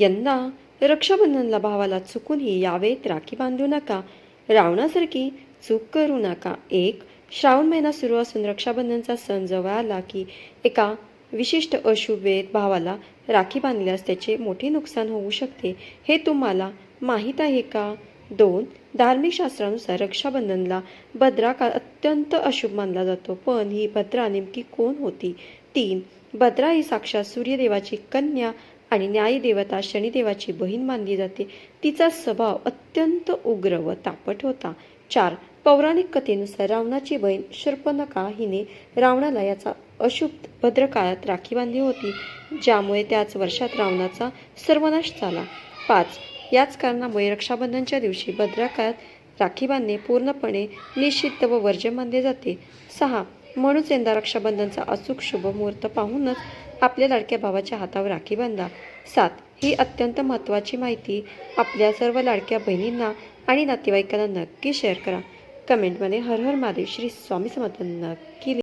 यंदा रक्षाबंधनला भावाला चुकूनही यावेत राखी बांधू नका. रावणासारखी चूक करू नका. श्रावण महिना सुरू असून रक्षाबंधनचा सण जवळ आला की एका विशिष्ट अशुभ वेळेत भावाला राखी बांधल्यास त्याचे मोठे नुकसान होऊ शकते. हे तुम्हाला माहीत आहे का? 2. धार्मिक शास्त्रानुसार रक्षाबंधनला भद्रा काळ अत्यंत अशुभ मानला जातो. पण ही भद्रा नेमकी कोण होती? 3. भद्रा ही साक्षात सूर्यदेवाची कन्या आणि न्यायदेवता शनिदेवाची बहीण मानली जाते. तिचा स्वभाव अत्यंत उग्र व तापट होता. 4. पौराणिक कथेनुसार रावणाची बहीण शूर्पणखा हिने रावणाला याचा अशुभ भद्रकाळात राखी बांधली होती, ज्यामुळे त्याच वर्षात रावणाचा सर्वनाश झाला. 5. याच कारणामुळे रक्षाबंधनच्या दिवशी भद्रकाळात राखी बांधणे पूर्णपणे निषिद्ध व वर्ज्य मानले जाते. 6. म्हणूनच यंदा रक्षाबंधनचा अचूक शुभ मुहूर्त पाहूनच आपल्या लाडक्या भावाच्या हातावर राखी बांधा. 7. ही अत्यंत महत्त्वाची माहिती आपल्या सर्व लाडक्या बहिणींना आणि नातेवाईकांना नक्की शेअर करा. कमेंटमध्ये हर हर महादेव, श्री स्वामी समर्थ नक्की